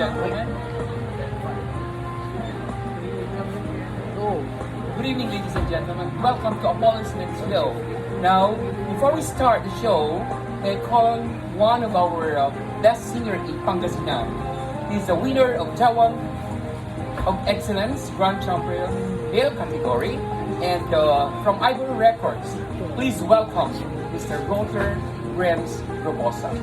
gentlemen. Oh, good evening, ladies and gentlemen. Welcome to Apollo's Next Show. Now, before we start the show, I call one of our best singer in Pangasinan. He's the winner of Jawang of Excellence Grand Champion Male category and from Ivory Records. Please welcome Mr. Walter Rems Robosa.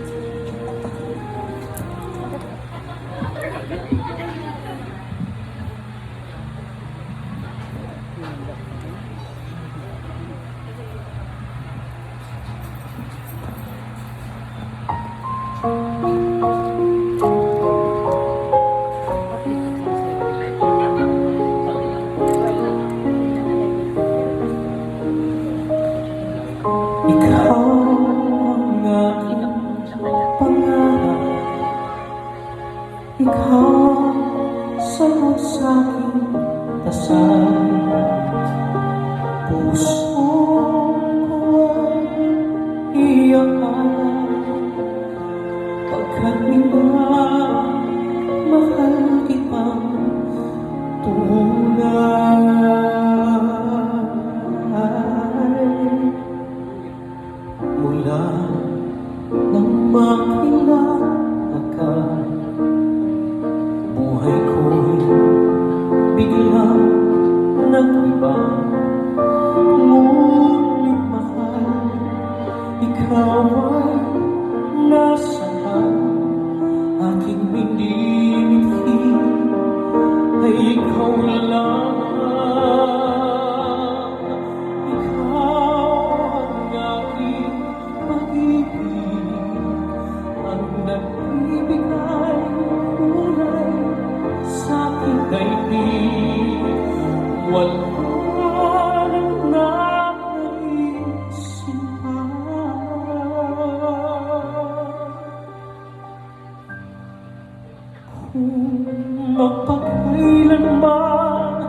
Ikaw sa aking dasal, puso ko ay iyakan, pagkat mahal kitang tunay. Mula nang makilala ka, buhay ko'y biglang nag-iba. Ngunit mahal, ikaw ay nasaan. Aking minimithi ay ikaw lang. Ikaw ang aking pag-ibig, ang nagbibigay kulay sa aking daigdig. Wala nang naisip pa. Kung mapagkailanman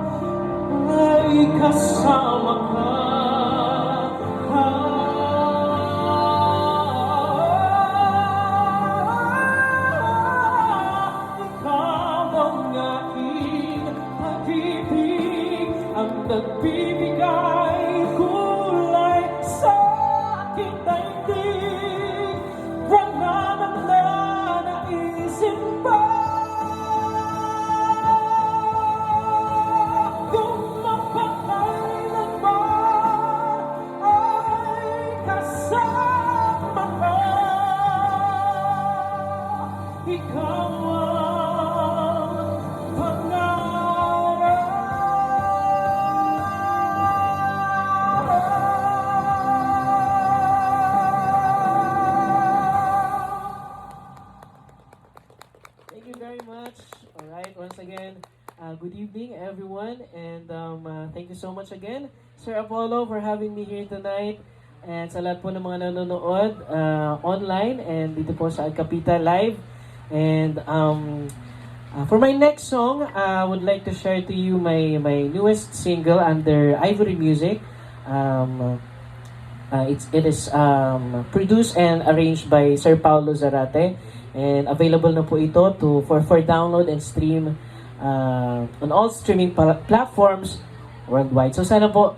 ay kasama ka, ang nagbibigay kulay sa aking daigdig. Wala nang naisip pa. Kung mapakailanman ay kasama ka, ikaw ang pangarap. Thank you very much. All right, once again, good evening, everyone, and thank you so much again, Sir Apollo, for having me here tonight, and sa lahat po ng mga nanonood online and dito po sa Alcapita Live. And for my next song, I would like to share to you my newest single under Ivory Music. It is produced and arranged by Sir Paulo Zarate, and available na po ito for download and stream on all streaming platforms worldwide. So sana po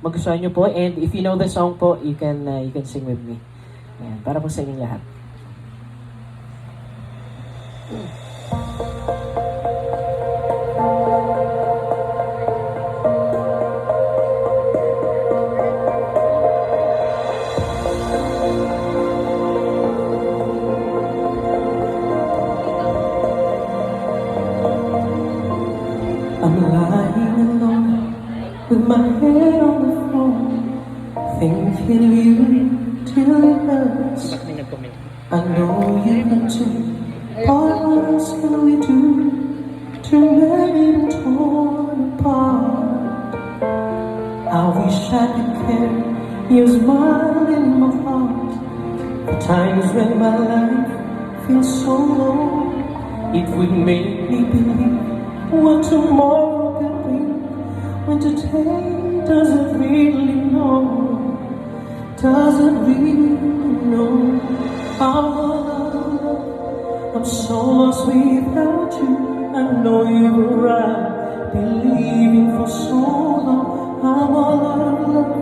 magustuhan nyo po, and if you know the song po, you can sing with me. Ayan, para po sa inyong lahat. I'm lying alone with my head on the phone, thinking of you till it hurts. I know you want to. What else can we do to make it torn apart? I wish I could carry your smile in my heart. The times when my life feels so low, it would make me believe what tomorrow can bring, when today doesn't really know, doesn't really know. Our love I'm so lost without you. I know you were right, believing for so long. I'm all out of love.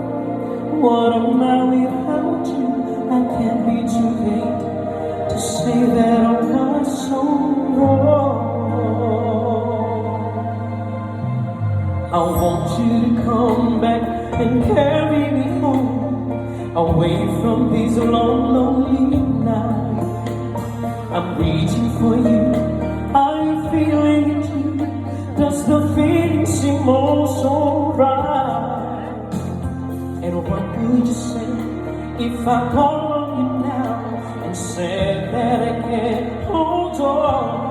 What am I without you? I can't be too late to say that I was so wrong. I want you to come back and carry me home, away from these long, lonely nights. I'm reaching for you. Are you feeling it too? Does the feeling seem all so right? And what would you say if I call on you now and said that I can't hold on?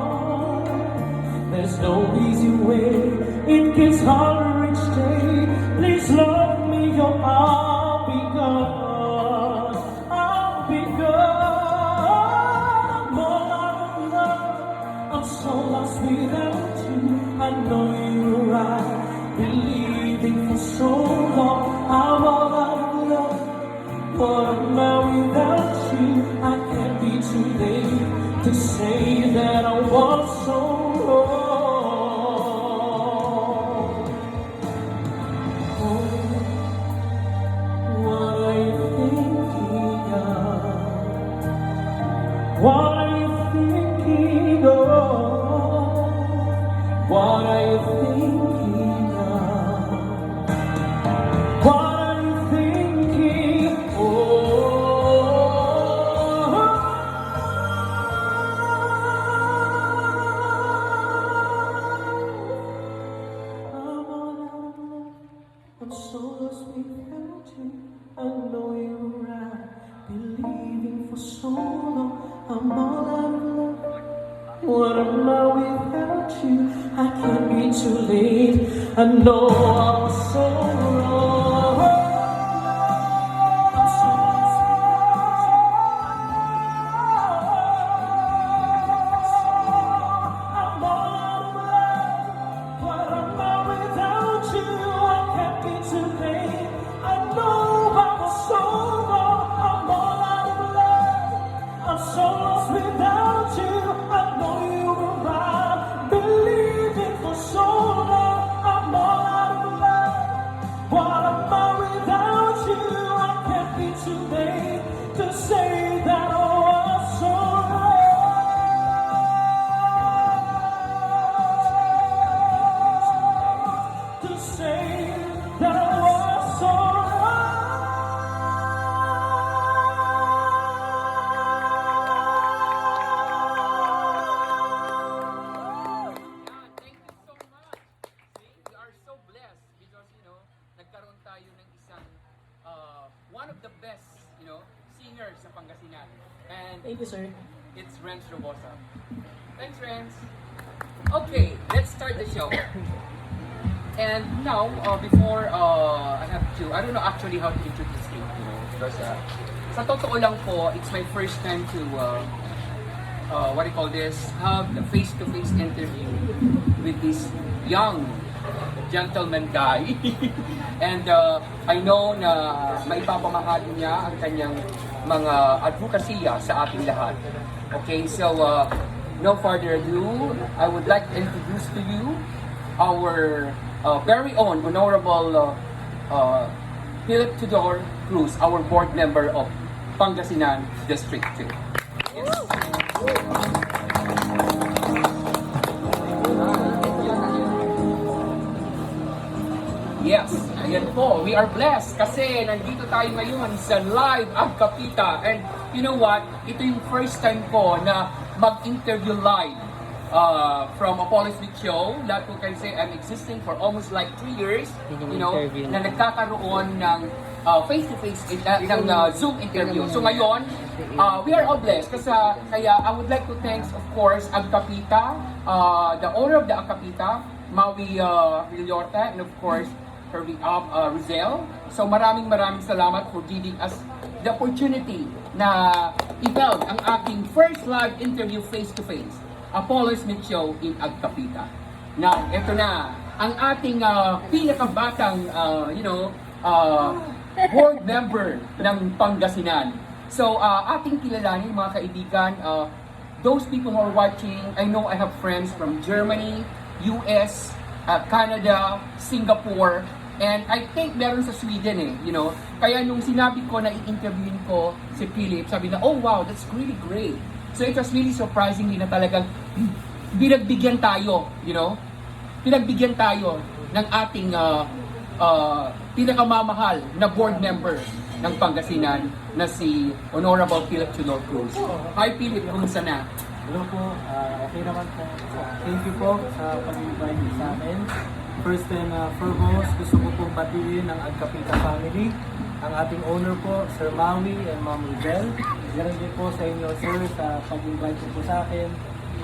There's no easy way, it gets harder each day. Please love me or I'll be gone. I'll be gone. I'm all out of love. I'm so lost without you. I know you're right, believing for so long. I'm all out of love. What am I without you? I can't be too late to say that I was so wrong. What are you thinking of? What are you thinking of? What are you thinking of? What are you thinking? I'm so lost without you. I know you're right, believing for so long. I'm all out of love. What am I without you? I can't be too late. I know I was so wrong. I'm so lost without you. I'm all out of love. What am I without you? I can't be too late. I know I was so wrong. I'm all out of love. I'm so lost without you. I know you were right, believing for so long. I'm all out of love. What am I without you? I can't be too late to say that I was so wrong. To say that I was so Thank you so much. See, we are so blessed because, nagkaroon tayo ng isang, one of the best, singers sa Pangasinan. And Thank you, sir. it's Renz Robosa. Thanks, Renz. Okay, let's start the show. And now, before I don't know actually how to introduce you, because sa totoo lang po, it's my first time to, what do you call this, have a face-to-face interview with this young gentleman guy. And I know na maipapamahagi niya ang kanyang mga advokasya sa ating lahat. Okay, so no further ado, I would like to introduce to you our very own Honorable Philip Tudor Cruz, our board member of Pangasinan District 2. Yes. Yes, ayan po. We are blessed kasi nandito tayo ngayon sa live Agkapita. And you know what? Ito yung first time ko na mag-interview live from Apollo's Big Show. Lahat ko kayo say I'm existing for almost like 3 years, na nagkakaroon ng face-to-face ng Zoom interview. So ngayon, we are all blessed kasi kaya I would like to thank, of course, Agkapita, the owner of the Agkapita, Maui Villorta, and of course, Rizel. So maraming salamat for giving us the opportunity na i-held ang aking first live interview face-to-face, Apollo's Meet Show in Agkapita. Now, eto na, ang ating pinakabatang, board member ng Pangasinan. So, ating kilalanin mga kaibigan, those people who are watching, I know I have friends from Germany, US, Canada, Singapore, and I think meron sa Sweden Kaya nung sinabi ko na i-interviewin ko si Philip, sabi na, oh wow, that's really great. So it was really surprising na talagang binagbigyan tayo, Pinagbigyan tayo ng ating pinakamamahal na board member ng Pangasinan na si Honorable Philip Tudor Cruz. Hi Philip, kumusta na? Hello po, okay naman po. Thank you po sa pag-invite sa amin. First and foremost, gusto ko pong batiin ang Agkapita family, ang ating owner po, Sir Maui and Ma'am Rubel. Ganon din po sa inyo, sir, sa pag-invite po sa akin.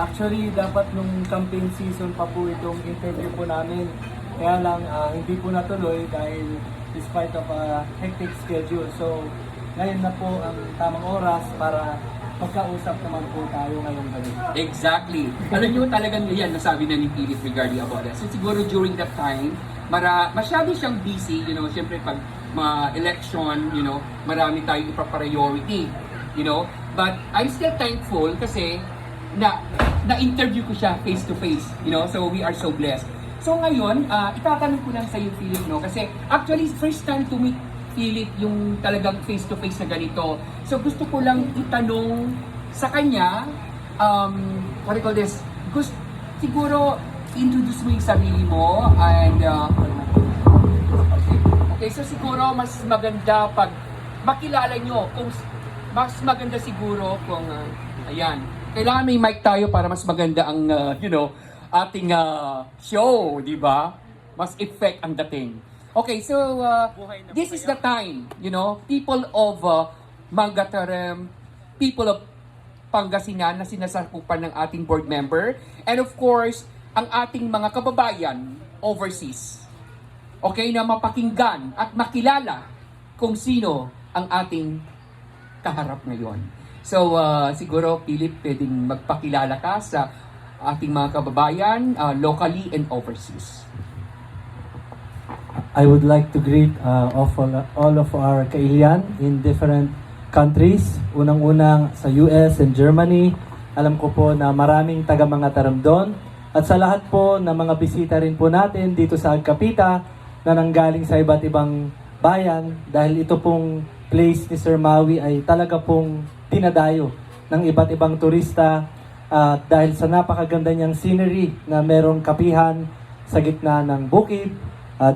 Actually, dapat nung campaign season pa po itong interview po namin. Kaya lang, hindi po natuloy dahil despite of a hectic schedule. So, ngayon na po ang tamang oras para magkausap naman po tayo ngayong gabi. Exactly. Alam nyo talagang yan nasabi na ni Philip regarding about that. So siguro during that time, masyado siyang busy, syempre pag election, marami tayong ipa-priority, But I'm still thankful kasi na-interview ko siya face to face, So we are so blessed. So ngayon, itatanong ko lang sa iyo, Philip, kasi actually first time to meet Philip yung talagang face-to-face na ganito. So gusto ko lang itanong sa kanya, what do you call this? Siguro introduce mo yung sarili mo and okay, so siguro mas maganda pag makilala nyo, mas maganda siguro kung ayan, kailangan may mic tayo para mas maganda ang ating show, di ba? Mas effect ang dating. Okay, so this is the time, people of Mangatarem, people of Pangasinan na sinasakupan ng ating board member, and of course, ang ating mga kababayan overseas. Okay, na mapakinggan at makilala kung sino ang ating kaharap ngayon. So, siguro, Philip, pwedeng magpakilala ka sa ating mga kababayan, locally and overseas. I would like to greet all of our kailian in different countries. Unang-unang sa US and Germany. Alam ko po na maraming taga mga taram doon. At sa lahat po ng mga bisita rin po natin dito sa Agkapita na nanggaling sa iba't ibang bayan dahil ito pong place ni Sir Maui ay talaga pong dinadayo ng iba't ibang turista dahil sa napakaganda niyang scenery na merong kapihan sa gitna ng bukid.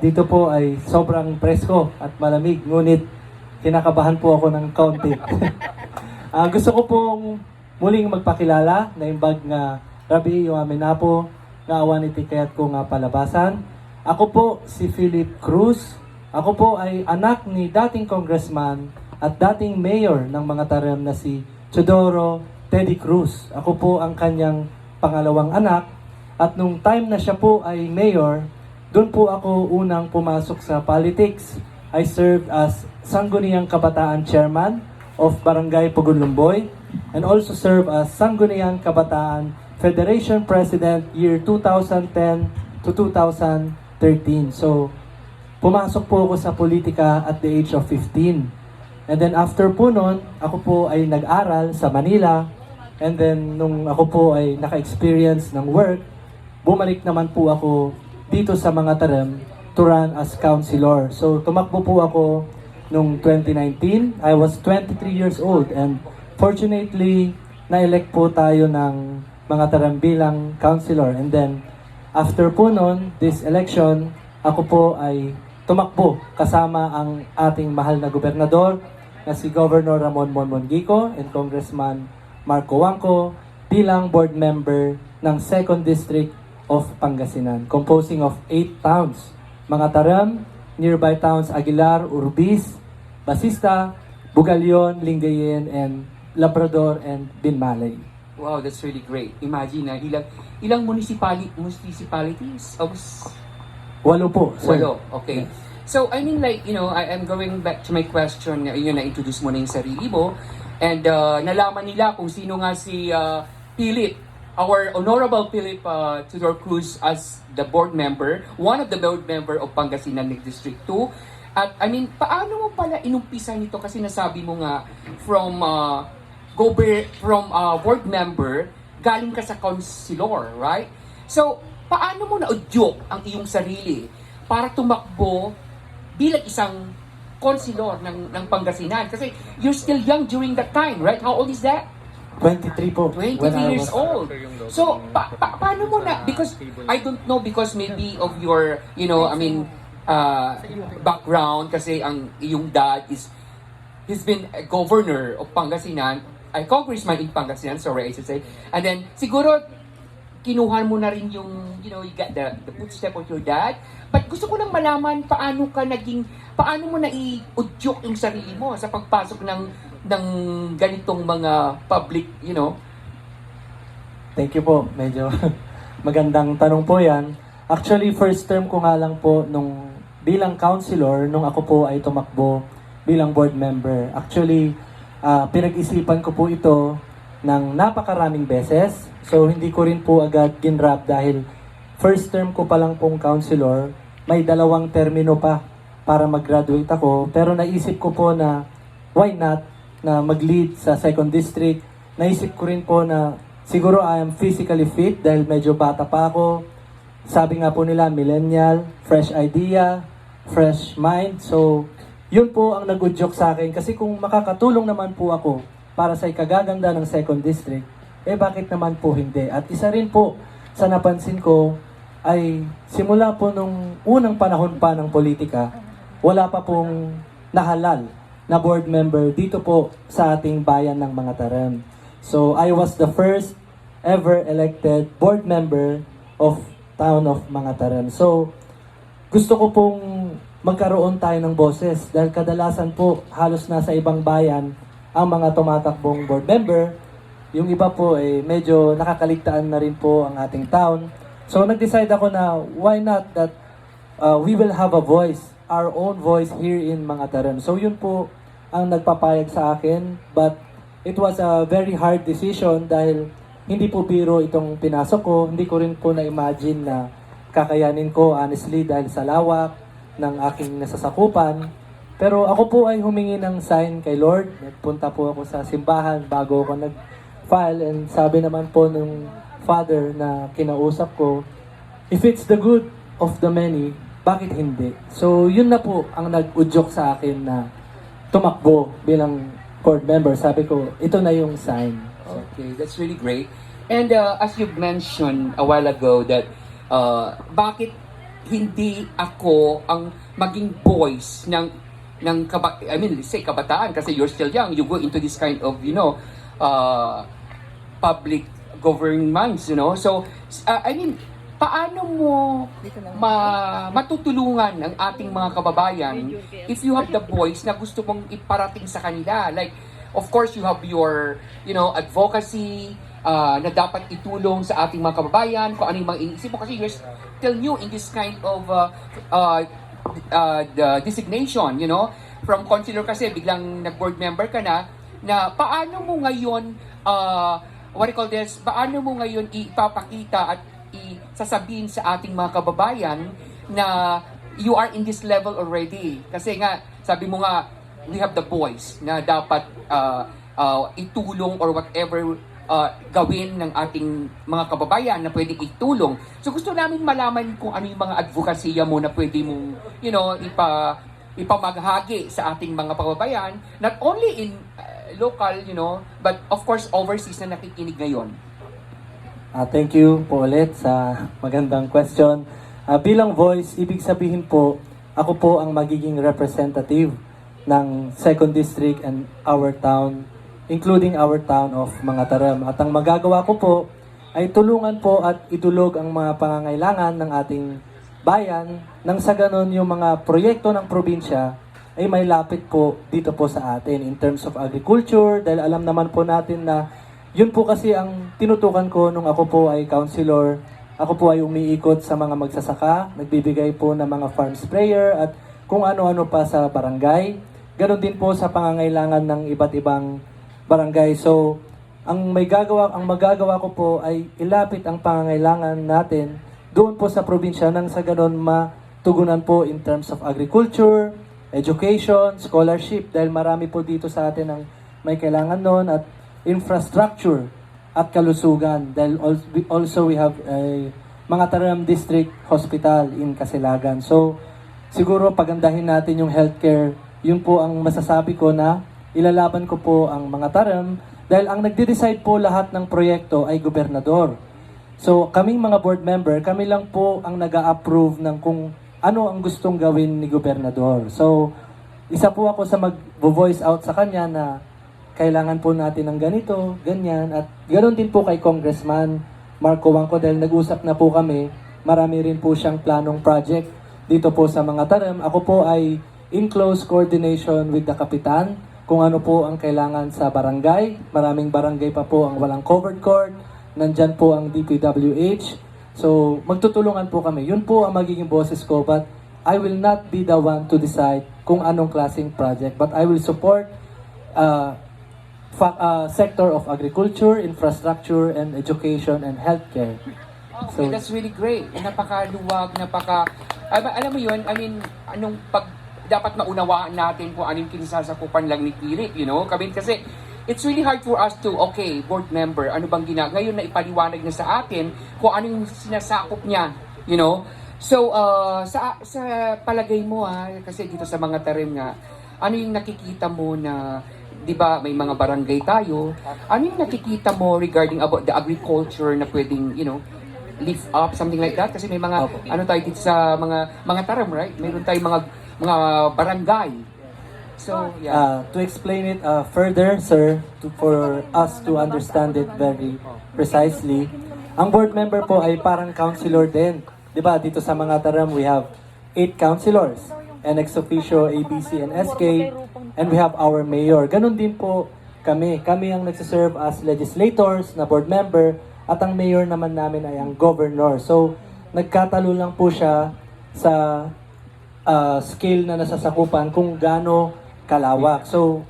Dito po ay sobrang presko at malamig, ngunit kinakabahan po ako ng kaunti. Gusto ko pong muling magpakilala na imbag nga Rabi yung amin na po, nga awan iti kaya't ko nga palabasan. Ako po si Philip Cruz. Ako po ay anak ni dating congressman at dating mayor ng mga taram na si Teodoro Teddy Cruz. Ako po ang kanyang pangalawang anak at nung time na siya po ay mayor, doon po ako unang pumasok sa politics. I served as Sangguniang Kabataan Chairman of Barangay Pugunlumboy and also served as Sangguniang Kabataan Federation President year 2010 to 2013. So, pumasok po ako sa politika at the age of 15. And then after po nun, ako po ay nag-aral sa Manila. And then nung ako po ay naka-experience ng work, bumalik naman po ako dito sa mga taram to run as councilor. So tumakbo po ako nung 2019. I was 23 years old and fortunately na-elect po tayo ng mga taram bilang councilor. And then after po nun, this election, ako po ay tumakbo kasama ang ating mahal na gobernador na si Governor Ramon Monmongico and Congressman Marco Wangco bilang board member ng 2nd District of Pangasinan, composing of 8 towns. Mga taram, nearby towns Aguilar, Urbis, Basista, Bugalyon, Lingayen, and Labrador, and Binmalay. Wow, that's really great. Imagine na ilang municipalities? 8 po, sir. 8, okay. So, I mean I'm going back to my question, yun na-introduce mo na yung sarili mo, and nalaman nila kung sino nga si Philip, our Honorable Philip Tudor Cruz as the board member, one of the board member of Pangasinan District 2. At I mean, paano mo pala inumpisa nito? Kasi nasabi mo nga from from board member, galing ka sa councilor, right? So, paano mo naudyok ang iyong sarili para tumakbo bilang isang councilor ng Pangasinan? Kasi you're still young during that time, right? How old is that? 23 po. 23 when I years was- old. So, paano mo na, because I don't know, because maybe of your, background, kasi ang iyong dad he's been a governor of Pangasinan, a congressman in Pangasinan, sorry, I should say. And then, siguro, kinuha mo na rin yung, you got the footstep of your dad. But gusto ko lang malaman, paano mo na i-udyok yung sarili mo sa pagpasok ng ganitong mga public, Thank you po. Medyo magandang tanong po yan. Actually, first term ko nga lang po bilang councilor nung ako po ay tumakbo bilang board member. Actually, pinag-isipan ko po ito ng napakaraming beses. So, hindi ko rin po agad ginrap dahil first term ko pa lang pong councilor, may 2 termino pa para mag-graduate ako. Pero naisip ko po na why not na mag-lead sa second district. Naisip ko rin po na siguro I am physically fit dahil medyo bata pa ako. Sabi nga po nila, millennial, fresh idea, fresh mind. So, yun po ang nag-udyok sa akin. Kasi kung makakatulong naman po ako para sa ikagaganda ng second district, bakit naman po hindi? At isa rin po sa napansin ko ay simula po nung unang panahon pa ng politika, wala pa pong nahalal na board member dito po sa ating bayan ng Mga Taram. So, I was the first ever elected board member of town of Mga Taram. So, gusto ko pong magkaroon tayo ng boses dahil kadalasan po halos nasa ibang bayan ang mga tumatakbong board member. Yung iba po medyo nakakaligtaan na rin po ang ating town. So, nag-decide ako na why not that we will have a voice, our own voice here in Mga Taram. So, yun po ang nagpapayag sa akin. But it was a very hard decision dahil hindi po biro itong pinasok ko. Hindi ko rin po na-imagine na kakayanin ko, honestly, dahil sa lawak ng aking nasasakupan. Pero ako po ay humingi ng sign kay Lord. Nagpunta po ako sa simbahan bago ako nag-file. And sabi naman po ng Father na kinausap ko, if it's the good of the many, bakit hindi? So, yun na po ang nag-udyok sa akin na tumakbo bilang board member. Sabi ko, ito na yung sign. Okay, that's really great. And as you've mentioned a while ago that bakit hindi ako ang maging voice ng let's say kabataan, kasi you're still young, you go into this kind of public governments, so paano mo matutulungan ang ating mga kababayan if you have the voice na gusto mong iparating sa kanila? Like, of course, you have your, advocacy na dapat itulong sa ating mga kababayan, kung ano yung mga iniisip mo, kasi you're still new in this kind of the designation, from councilor kasi biglang nag-board member ka na paano mo ngayon, paano mo ngayon ipapakita at sasabihin sa ating mga kababayan na you are in this level already? Kasi nga, sabi mo nga, we have the voice na dapat itulong or whatever gawin ng ating mga kababayan na pwede itulong. So gusto namin malaman kung ano yung mga advokasya mo na pwede mong, ipamaghagi sa ating mga kababayan, not only in local, but of course overseas na nakikinig ngayon. Thank you po ulit sa magandang question. Bilang voice, ibig sabihin po, ako po ang magiging representative ng second district and our town, including our town of Mga Taram. At ang magagawa ko po ay tulungan po at idulog ang mga pangangailangan ng ating bayan nang sa ganon yung mga proyekto ng probinsya ay may lapit po dito po sa atin in terms of agriculture, dahil alam naman po natin na yun po kasi ang tinutukan ko nung ako po ay councilor. Ako po ay umiikot sa mga magsasaka, nagbibigay po ng mga farm sprayer at kung ano-ano pa sa barangay. Ganon din po sa pangangailangan ng iba't ibang barangay. So, ang magagawa ko po ay ilapit ang pangangailangan natin doon po sa probinsya nang sa ganon matugunan po in terms of agriculture, education, scholarship, dahil marami po dito sa atin ang may kailangan noon. At infrastructure at kalusugan. Dahil also we have a mga Taram District Hospital in Casilagan. So, siguro pagandahin natin yung healthcare. Yun po ang masasabi ko na ilalaban ko po ang mga Taram dahil ang nagde-decide po lahat ng proyekto ay gobernador. So, kaming mga board member, kami lang po ang nag-a-approve ng kung ano ang gustong gawin ni gobernador. So, isa po ako sa mag-voice out sa kanya na kailangan po natin ng ganito, ganyan, at ganoon din po kay Congressman Marco Wangco dahil nag-usap na po kami, marami rin po siyang planong project dito po sa mga Taram. Ako po ay in close coordination with the Kapitan kung ano po ang kailangan sa barangay. Maraming barangay pa po ang walang covered court, nandyan po ang DPWH. So, magtutulungan po kami. Yun po ang magiging boses ko, but I will not be the one to decide kung anong klaseng project, but I will support sector of agriculture, infrastructure, and education, and healthcare. Okay, that's really great. Napakaluwag, alam mo yun, I mean, dapat maunawaan natin kung anong kinasasakupan lang ni Kirit, you know? Kasi, it's really hard for us to, okay, board member, ano bang ngayon na ipaliwanag na sa atin kung anong sinasakop niya, you know? So, sa palagay mo kasi dito sa mga Tarim nga, ano yung nakikita mo na, di ba, may mga barangay tayo, ano yung nakikita mo regarding about the agriculture na pwedeng, you know, lift up, something like that? Kasi may mga, ano tayo dito sa mga Tarim, right? Mayroon tayong mga barangay. So, yeah. To explain it further, sir, for us to understand it very precisely, ang board member po ay parang councilor din. Di ba, dito sa mga Taram, we have 8 councilors, and ex officio, ABC, and SK, and we have our mayor. Ganon din po kami. Kami ang nagsiserve as legislators na board member, at ang mayor naman namin ay ang governor. So, nagkatalo lang po siya sa scale na nasasakupan kung gaano kalawak. So,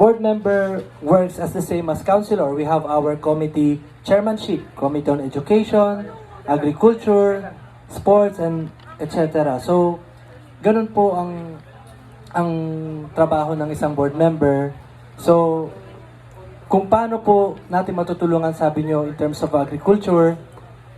board member works as the same as councilor. We have our committee chairmanship, Committee on Education, Agriculture, Sports, and etc. So, ganun po ang trabaho ng isang board member. So, kung paano po natin matutulungan, sabi nyo, in terms of agriculture,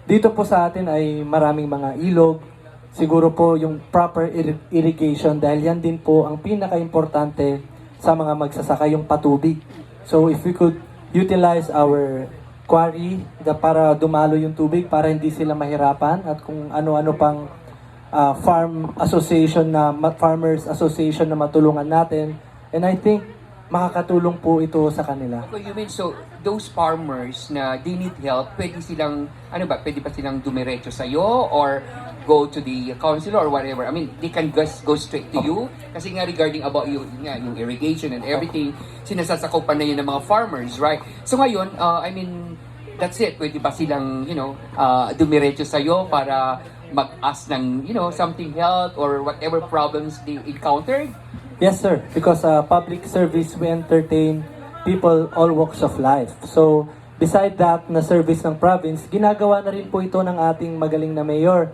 dito po sa atin ay maraming mga ilog. Siguro po yung proper irrigation dahil yan din po ang pinaka-importante sa mga magsasaka, yung patubig. So if we could utilize our quarry para dumalo yung tubig para hindi sila mahirapan at kung ano-ano pang farmers association na matulungan natin, and I think makakatulong po ito sa kanila. So you mean, so those farmers na they need help, pwede ba silang dumiretso sa'yo or go to the councilor or whatever? I mean, they can just go straight to you? Kasi nga regarding about yung irrigation and everything, sinasasakupan na yun ng mga farmers, right? So ngayon, I mean, that's it. Pwede ba silang, dumiretso sa'yo para mag-ask ng, something health or whatever problems they encountered? Yes, sir. Because public service, we entertain people all walks of life. So, beside that na service ng province, ginagawa na rin po ito ng ating magaling na mayor,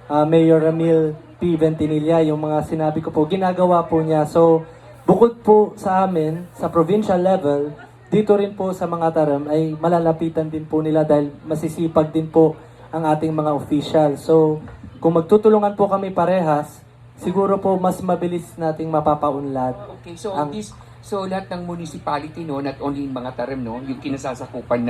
Mayor Ramil P. Ventinilla. Yung mga sinabi ko po, ginagawa po niya. So, bukod po sa amin, sa provincial level, dito rin po sa mga Taram ay malalapitan din po nila dahil masisipag din po ang ating mga official. So, kung magtutulungan po kami parehas, siguro po mas mabilis nating mapapaunlad. Okay, so so lahat ng municipality, no, not only in mga Tarim, no, yung kinasasakupan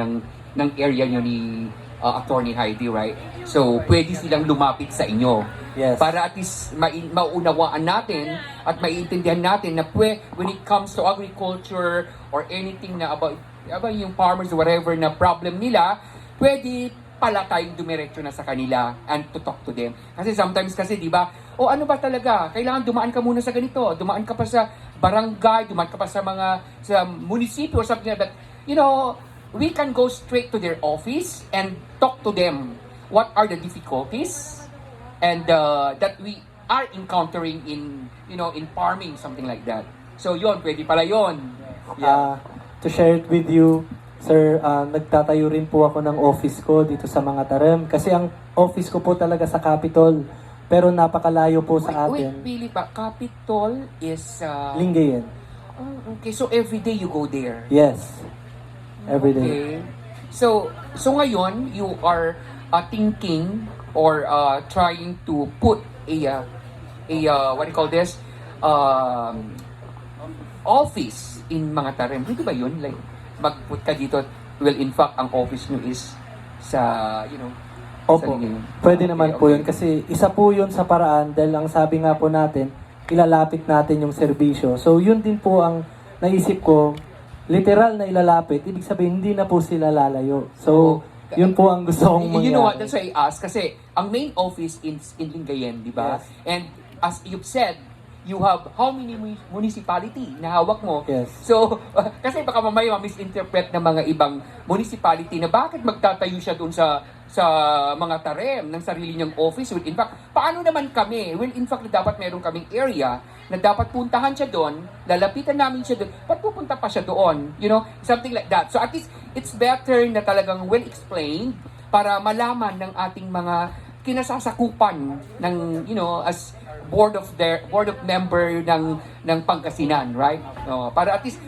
ng area nyo ni Attorney Heidi, right? So, pwede silang lumapit sa inyo. Yes. Para at least maunawaan natin at maiintindihan natin na when it comes to agriculture or anything na about yung farmers, whatever na problem nila, pwede pala tayong dumiretso na sa kanila and to talk to them. Kasi sometimes di ba, ano ba talaga, kailangan dumaan ka muna sa ganito, dumaan ka pa sa barangay, dumaan ka pa sa munisipyo or something like that. We can go straight to their office and talk to them what are the difficulties and that we are encountering in farming, something like that. So pwede pala yon. Yeah. To share it with you, sir, nagtatayo rin po ako ng office ko dito sa mga Tarim. Kasi ang office ko po talaga sa Capitol. Pero napakalayo po sa atin. Wait, Billy pa, Capitol is... Lingayen. Okay, so every day you go there? Yes. every day. Okay. So ngayon, you are thinking or trying to put what do you call this? Office in mga Tarem. Pwede ba yun? Like, mag-put ka dito. Well, in fact, ang office nyo is sa, Opo, sa inyo. pwede Okay, naman po okay. yun kasi isa po yun sa paraan dahil ang sabi nga po natin, ilalapit natin yung serbisyo. So yun din po ang naisip ko, literal na ilalapit, ibig sabihin hindi na po sila lalayo. So yun po ang gusto kong mangyari. You know what? That's why I asked. Kasi ang main office is in Lingayen, di ba? Yes. And as you've said, you have how many municipality na hawak mo? Yes. So, kasi baka mamaya misinterpret ng mga ibang municipality na bakit magtatayo siya doon sa mga Tarem ng sarili niyang office. Well, in fact, paano naman kami? Well, in fact, dapat meron kaming area na dapat puntahan siya doon, lalapitan namin siya doon, ba't pupunta pa siya doon? Something like that. So at least, it's better na talagang well-explained para malaman ng ating mga kinasasakupan ng, as board of member ng Pangasinan, right? Para at least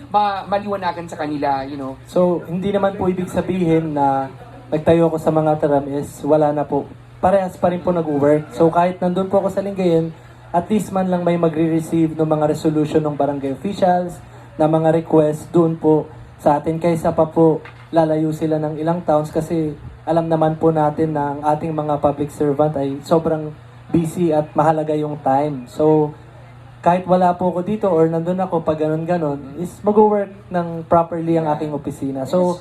maliwanagan sa kanila, So hindi naman po ibig sabihin na nagtayo ako sa mga Tarem is wala na po. Parehas pa rin po nag-work. So kahit nandun po ako sa Lingayen, at least man lang may magre-receive ng mga resolution ng barangay officials, na mga request doon po sa atin kaysa pa po lalayo sila ng ilang towns kasi alam naman po natin na ang ating mga public servant ay sobrang busy at mahalaga yung time. So, kahit wala po ako dito or nandun ako pag ganon-ganon, is mag-work ng properly ang aking opisina. So,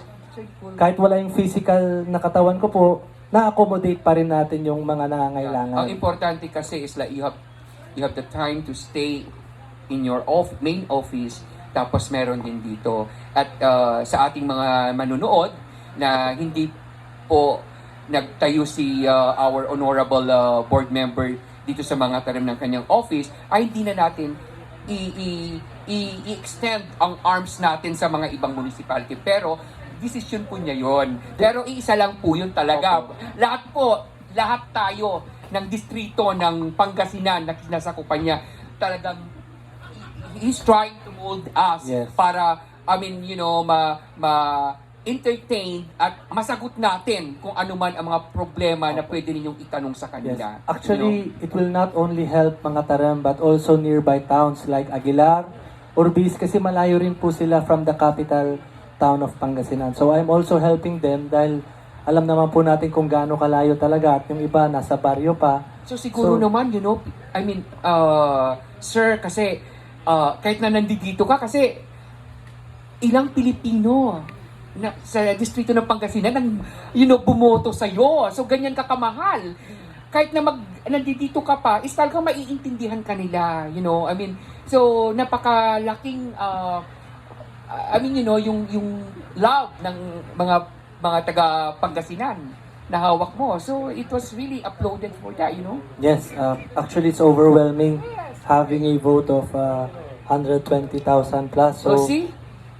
kahit wala yung physical na katawan ko po, na-accommodate pa rin natin yung mga nangangailangan. Ang importante kasi is like you have the time to stay in your main office, tapos meron din dito. At sa ating mga manunood na hindi po nagtayo si our honorable board member dito sa mga Tarem ng kanyang office, ay hindi na natin i-extend ang arms natin sa mga ibang municipality. Pero, decision po niya yon. Pero iisa lang po yun talaga. Lahat tayo ng distrito ng Pangasinan na kinasakupan niya, talagang he's trying to mold us Yes. para, entertain at masagot natin kung ano man ang mga problema na pwede ninyong itanong sa Yes. kanila. Actually, it will not only help mga Tarem but also nearby towns like Aguilar, Orbis kasi malayo rin po sila from the capital town of Pangasinan. So I'm also helping them dahil alam naman po natin kung gaano kalayo talaga at yung iba nasa baryo pa. So siguro naman, sir, kasi kahit na nandito ka, kasi ilang Pilipino na sa distrito ng Pangasinan ang bumoto sa iyo. So ganyan ka kamahal. Kahit na nandito ka pa, is talagang maiintindihan ka nila, so napakalaking yung love ng mga taga Pangasinan na hawak mo. So it was really applauded for that, Yes, actually it's overwhelming having a vote of 120,000 plus. So So see?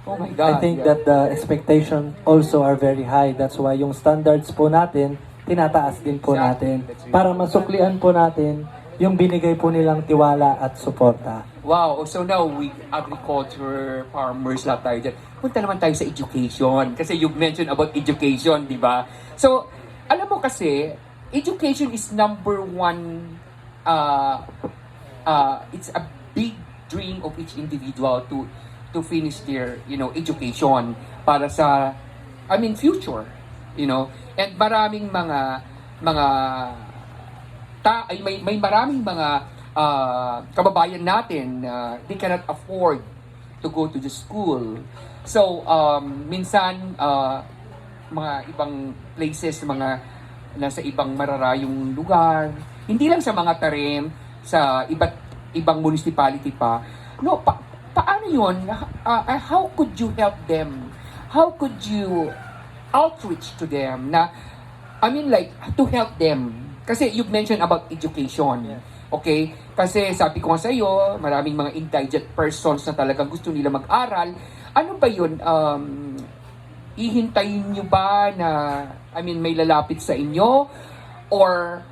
Oh my I God. think that the expectation also are very high. That's why yung standards po natin, tinataas din po Exactly. natin That's really para masuklian po natin yung binigay po nilang tiwala at suporta. Wow, so now we agriculture, farmers, lahat tayo dyan. Punta naman tayo sa education. Kasi you mentioned about education, di ba? So, alam mo kasi, education is number one, it's a big dream of each individual to finish their, education para sa, future, And maraming may maraming mga kababayan natin they cannot afford to go to the school. So, minsan, mga ibang places, mga nasa ibang mararayong lugar, hindi lang sa mga Tarem, sa ibang municipality pa. No, paano yun? How could you help them? How could you outreach to them na, to help them? Kasi you've mentioned about education. Yes. Okay? Kasi sabi ko nga sa iyo, maraming mga indigent persons na talagang gusto nila mag-aral. Ano ba yun? Ihintayin nyo ba na, may lalapit sa inyo? Or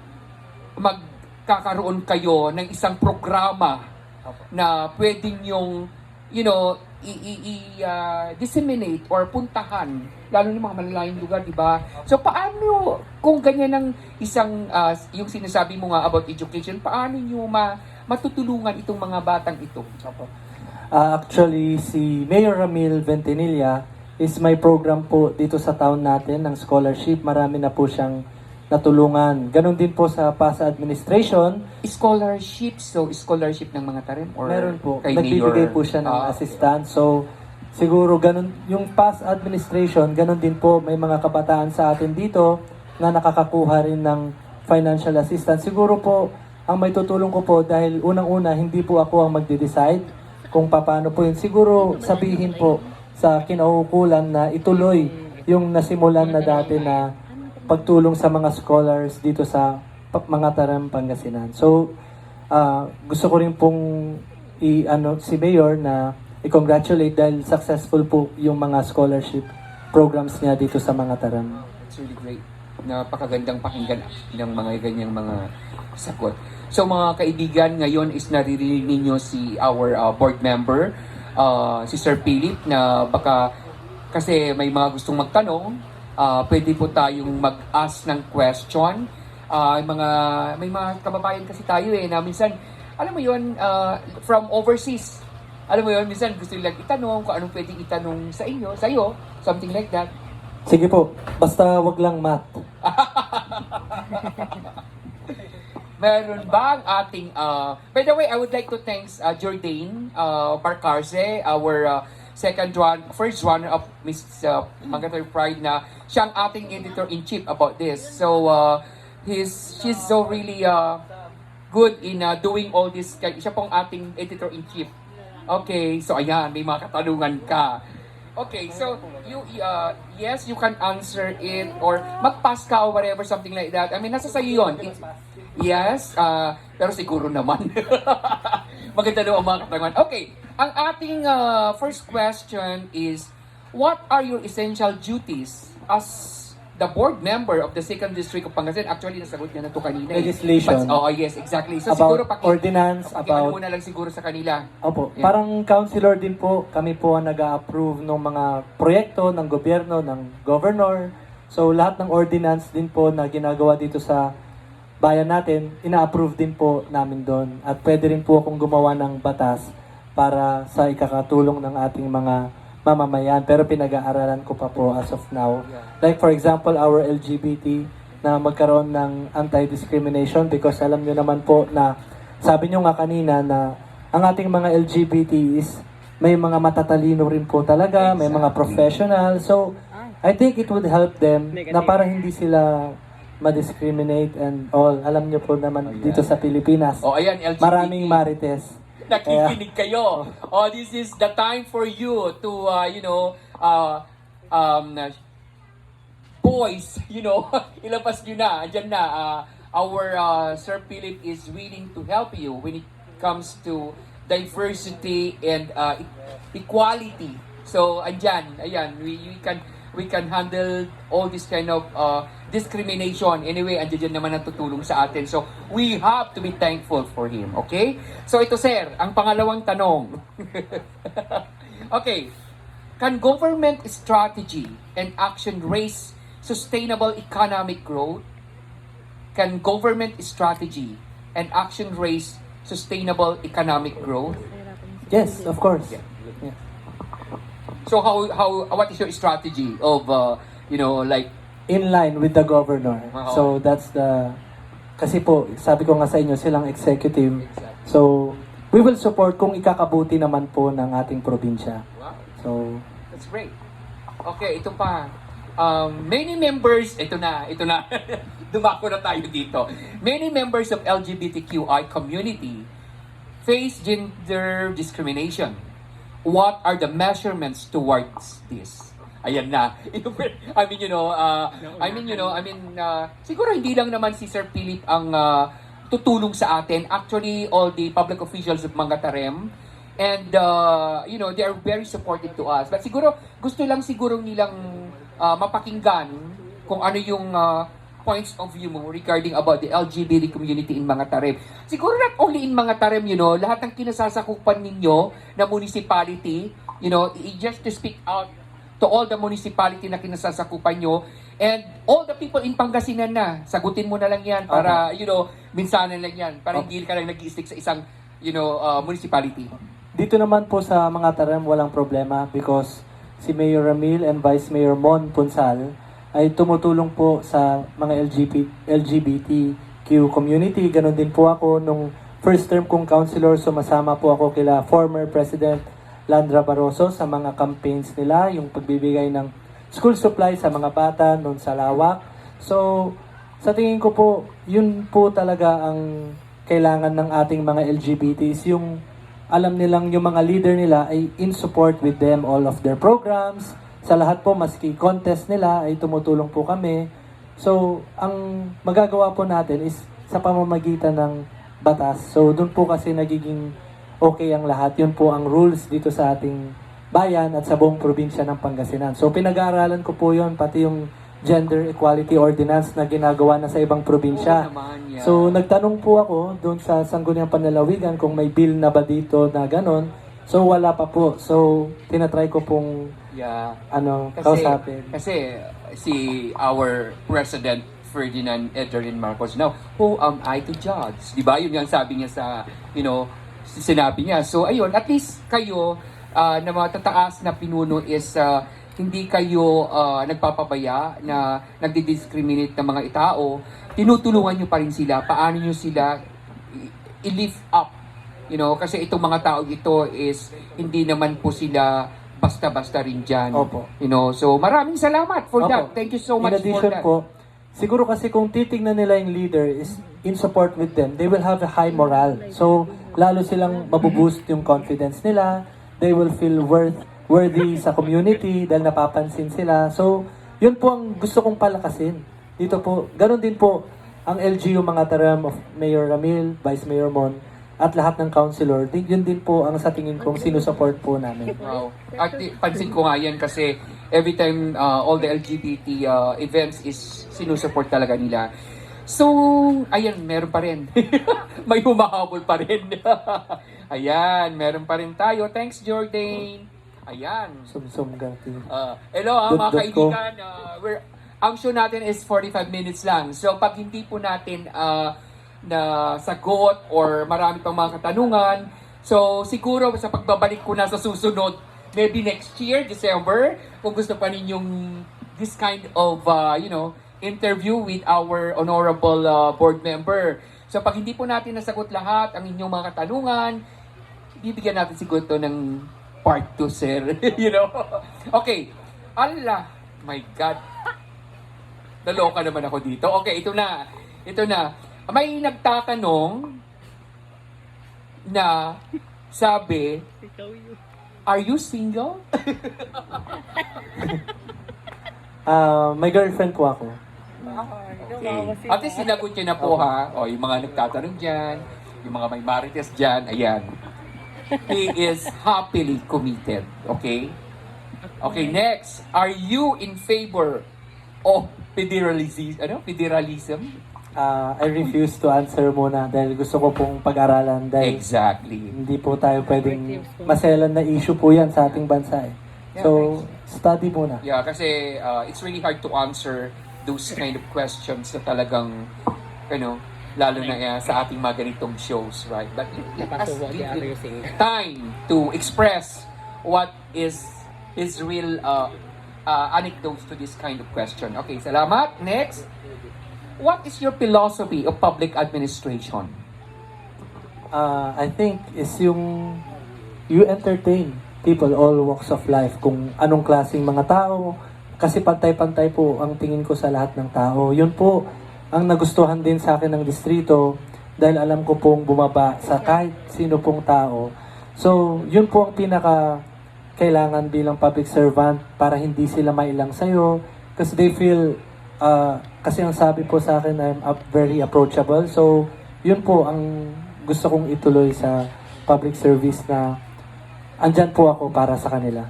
magkakaroon kayo ng isang programa na pwedeng yung, disseminate or puntahan, lalo ng mga malalayong lugar, di ba? So, paano, kung ganyan ang isang, yung sinasabi mo nga about education, paano nyo matutulungan itong mga batang ito? Actually, si Mayor Ramil Ventanilla is may program po dito sa town natin ng scholarship. Marami na po siyang natulungan. Ganon din po sa PASA administration. Scholarship, so scholarship ng mga tarim? Or Meron po. kay Nagbibigay Mayor? po siya ng assistant. So, siguro ganon, yung PASA administration, ganon din po, may mga kabataan sa atin dito na nakakakuha rin ng financial assistance. Siguro po, ang may tutulong ko po, dahil unang-una, hindi po ako ang magde-decide kung paano po yun. Siguro, sabihin po sa kinauukulan na ituloy yung nasimulan na dati na pagtulong sa mga scholars dito sa mga Taram, Pangasinan. So, gusto ko rin pong si Mayor na i-congratulate dahil successful po yung mga scholarship programs niya dito sa mga Taram. It's really great. Napakagandang pakinggan ng mga ganyang mga sagot. So mga kaibigan, ngayon is naririnig ninyo si our board member, si Sir Philip, na baka kasi may mga gustong magtanong, pwede po tayong mag-ask ng question. May mga kababayan kasi tayo na minsan, alam mo yun, from overseas. Alam mo yun, minsan gusto nilang itanong kung anong pwedeng itanong sa inyo, sa'yo, something like that. Sige po, basta wag lang math. Meron ba ang ating, by the way, I would like to thanks Jordan Parcarse, our first runner of Miss Mangatay Pride, na siya ang ating editor-in-chief about this. So, she's so really good in doing all this. Siya pong ating editor-in-chief. Okay, so ayan, may mga katanungan ka. Okay, so yes, you can answer it or mag-pass ka or whatever, something like that. I mean, nasa sa'yo yun. Yes, pero siguro naman. Maganda daw ang mga katanungan. Okay, ang ating first question is, what are your essential duties as the board member of the 2nd District of Pangasinan? Actually, nasagot niya na ito kanina. Legislation. Yes, exactly. So About siguro ordinance, pakiano about... muna lang siguro sa kanila. Opo, Yeah. parang councilor din po, kami po ang nag-a-approve ng mga proyekto ng gobyerno, ng governor. So lahat ng ordinance din po na ginagawa dito sa bayan natin, ina-approve din po namin doon. At pwede rin po akong gumawa ng batas para sa ikakatulong ng ating mga mamamayan. Pero pinag-aaralan ko pa po as of now. Like for example, our LGBT na magkaroon ng anti-discrimination, because alam nyo naman po na sabi nyo nga kanina na ang ating mga LGBT is may mga matatalino rin po talaga, may mga professional. So, I think it would help them na para hindi sila ma-discriminate and all. Alam nyo po naman dito sa Pilipinas, Ayan, LGBT. maraming marites. Nakikinig kayo. This is the time for you to, boys, ilabas nyo na. Andyan na. Our Sir Philip is willing to help you when it comes to diversity and equality. So, andyan. Ayan, we can handle all this kind of discrimination. Anyway, andyan naman ang tutulong sa atin. So, we have to be thankful for him. Okay? So, ito sir, ang pangalawang tanong. Okay. Can government strategy and action raise sustainable economic growth? Can government strategy and action raise sustainable economic growth? Yes, of course. Yeah. Yeah. So, what is your strategy of, like, In line with the governor. Wow. So that's kasi po, sabi ko nga sa inyo, silang executive. Exactly. So, we will support kung ikakabuti naman po ng ating probinsya. Wow. So, That's great. Okay, ito pa. Many members, ito na. Dumako na tayo dito. Many members of LGBTQI community face gender discrimination. What are the measurements towards this? Ayan na. Siguro hindi lang naman si Sir Philip ang tutulong sa atin. Actually, all the public officials of Mangatarem, and they are very supportive to us. But siguro gusto lang siguro nilang mapakinggan kung ano yung points of view mo regarding about the LGBT community in Mga Tarem? Siguro not only in Mga Tarem, lahat ng kinasasakupan ninyo na municipality, just to speak out to all the municipality na kinasasakupan nyo, and all the people in Pangasinan na, sagutin mo na lang yan para, minsanan lang yan, para hindi ka lang nag-i-stick sa isang, municipality. Dito naman po sa Mga Tarem, walang problema because si Mayor Ramil and Vice Mayor Mon Punsal ay tumutulong po sa mga LGBTQ community. Ganon din po ako nung first term kong councilor, sumasama po ako kila former President Landra Barroso sa mga campaigns nila, yung pagbibigay ng school supply sa mga bata noon sa Lawak. So, sa tingin ko po, yun po talaga ang kailangan ng ating mga LGBTs, yung alam nilang yung mga leader nila ay in support with them all of their programs. Sa lahat po, maski contest nila ay tumutulong po kami. So, ang magagawa po natin is sa pamamagitan ng batas. So, doon po kasi nagiging okay ang lahat. Yun po ang rules dito sa ating bayan at sa buong probinsya ng Pangasinan. So, pinag-aaralan ko po yun, pati yung Gender Equality Ordinance na ginagawa na sa ibang probinsya. So, nagtanong po ako doon sa Sangguniang Panlalawigan kung may bill na ba dito na ganon. So, wala pa po. So, tinatry ko pong kausapin. Kasi si our President Ferdinand Edgarin Marcos, now, who am I to judge? Di ba? Yun yung sabi niya sa, sinabi niya. So, ayun, at least kayo na matataas na pinuno is hindi kayo nagpapabaya na nagdi-discriminate ng mga tao. Tinutulungan nyo pa rin sila. Paano nyo sila i-lift up? Kasi itong mga tao ito is hindi naman po sila basta-basta rin dyan. Opo. So maraming salamat for Opo. that. Thank you so much In addition for that. po, siguro kasi kung titignan nila yung leader is in support with them, they will have a high moral. So, lalo silang mabuboost yung confidence nila. They will feel worthy sa community dahil napapansin sila. So, yun po ang gusto kong palakasin. Dito po, ganun din po ang LGU Mga Tarem of Mayor Ramil, Vice Mayor Mon, at lahat ng councilor. Yun din po ang sa tingin kong sinusupport po namin. Wow. At pansin ko nga yan kasi every time all the LGBT events is sinusupport talaga nila. So, ayan, meron pa rin. May humahabol pa rin. Ayan, meron pa rin tayo. Thanks, Jordan. Ayan. Sum-sum gati. Hello, mga Dot ko. kaibigan. Ang show natin is 45 minutes lang. So, pag hindi po natin na sagot or marami pang mga katanungan, so siguro sa pagbabalik ko na sa susunod, maybe next year, December, kung gusto pa ninyong this kind of, interview with our honorable board member. So, pag hindi po natin nasagot lahat ang inyong mga katanungan, bibigyan natin siguro to ng part 2, sir. Okay. Allah, my God. Naloka naman ako dito. Okay, ito na. May nagtatanong na sabi, are you single? May girlfriend po ako. Okay. At least sinagot niya na po ha. O, yung mga nagtatanong dyan, yung mga may marites dyan, ayan. He is happily committed. Okay? Okay, next. Are you in favor of federalism? I refuse to answer muna dahil gusto ko pong pag-aralan dahil Exactly. hindi po tayo pwedeng maselan na issue po yan sa ating bansa eh. So, study muna. Yeah, kasi it's really hard to answer those kind of questions na talagang, lalo na sa ating mga ganitong shows, right? But let us give time to express what is his real anecdotes to this kind of question. Okay, salamat. Next. What is your philosophy of public administration? I think is yung you entertain people all walks of life, kung anong klaseng mga tao, kasi pantay-pantay po ang tingin ko sa lahat ng tao. Yun po ang nagustuhan din sa akin ng distrito dahil alam ko pong bumaba sa kahit sino pong tao. So, yun po ang pinaka kailangan bilang public servant para hindi sila mailang sa'yo kasi they feel kasi ang sabi po sa akin, I'm very approachable. So, yun po ang gusto kong ituloy sa public service na andyan po ako para sa kanila.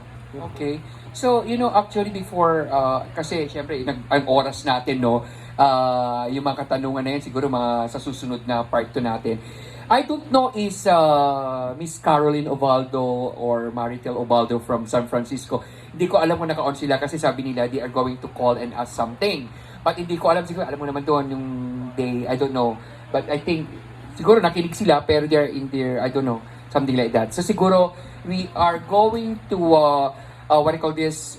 Okay. So, actually before, kasi syempre, ang oras natin, no? yung mga katanungan na yan, siguro mga sa susunod na part 2 natin. I don't know is Miss Caroline Ovaldo or Maritel Ovaldo from San Francisco. Hindi ko alam kung naka-on sila kasi sabi nila they are going to call and ask something. But hindi ko alam, siguro alam mo naman doon yung day, I don't know. But I think, siguro nakinig sila pero they're in their, I don't know, something like that. So siguro, we are going to, what I call this,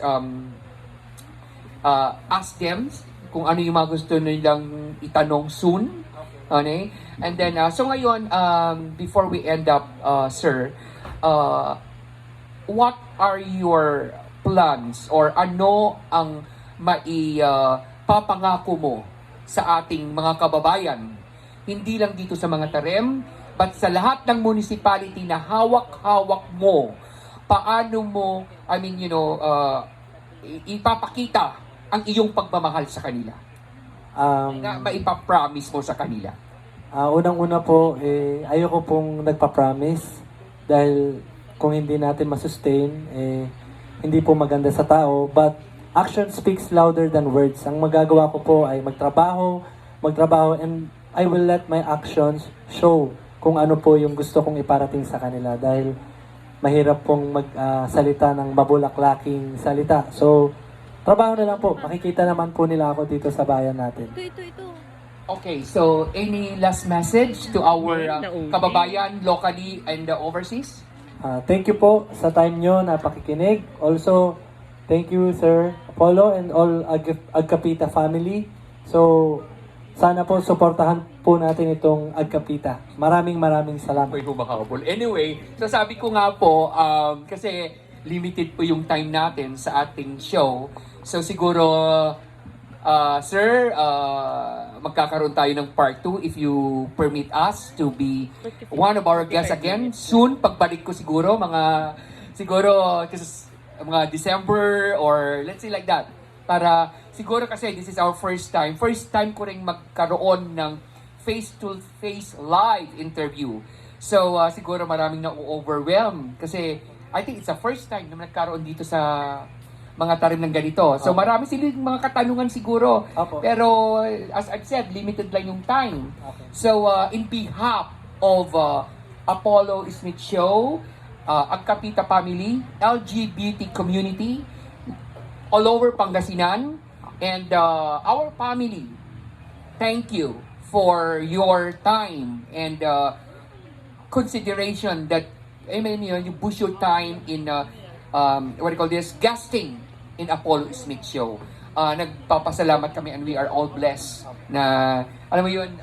ask them kung ano yung mga gusto nilang itanong soon. Okay? And then, so ngayon, before we end up, sir, what are your plans or ano ang papangako mo sa ating mga kababayan? Hindi lang dito sa mga tarem, but sa lahat ng municipality na hawak-hawak mo, paano mo, ipapakita ang iyong pagmamahal sa kanila? Na maipapromise mo sa kanila? Unang-una po, ayoko pong nagpa-promise dahil kung hindi natin masustain, hindi po maganda sa tao. But action speaks louder than words. Ang magagawa ko po ay magtrabaho, and I will let my actions show kung ano po yung gusto kong iparating sa kanila dahil mahirap pong magsalita ng mabulaklaking salita. So, trabaho na lang po. Makikita naman po nila ako dito sa bayan natin. Ito. Okay, so any last message to our kababayan locally and overseas? Thank you po sa time nyo na pakikinig. Also, thank you Sir Apollo and all Agkapita family. So, sana po suportahan po natin itong Agkapita. Maraming salamat. Ako'y humakabol. Anyway, so sabi ko nga po, kasi limited po yung time natin sa ating show. So siguro, sir, magkakaroon tayo ng part 2 if you permit us to be one of our guests again. Soon, pagbalik ko siguro, mga December or let's say like that. Para siguro kasi this is our first time. First time ko rin magkaroon ng face-to-face live interview. So siguro maraming na-overwhelm kasi I think it's the first time na nagkaroon dito sa mga tarim ng ganito. So marami silang mga katanungan siguro. Opo. Pero as I've said, limited lang yung time. Okay. So in behalf of Apollo Smith Show, Agkapita family, LGBT community, all over Pangasinan, and our family, thank you for your time and consideration that you push your time in guesting in Apollo Smith Show. Nagpapasalamat kami and we are all blessed na, alam mo yun,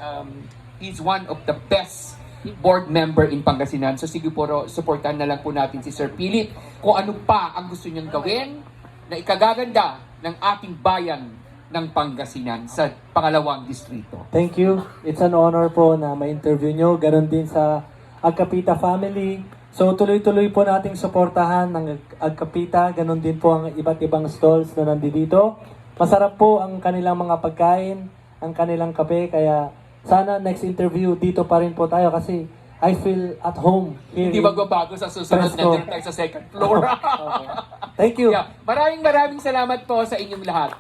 he's one of the best board member in Pangasinan. So sige po, supportan na lang po natin si Sir Philip kung ano pa ang gusto niyang gawin na ikagaganda ng ating bayan ng Pangasinan sa pangalawang distrito. Thank you. It's an honor po na ma-interview nyo. Ganon din sa Agkapita family. So tuloy-tuloy po nating suportahan ng Agkapita. Ganon din po ang iba't ibang stalls na nandito. Masarap po ang kanilang mga pagkain, ang kanilang kape. Kaya sana next interview dito pa rin po tayo kasi I feel at home here. Hindi magbabago sa susunod Presto. na tayo sa second floor. Okay. Thank you. Yeah. Maraming salamat po sa inyong lahat.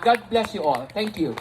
God bless you all. Thank you.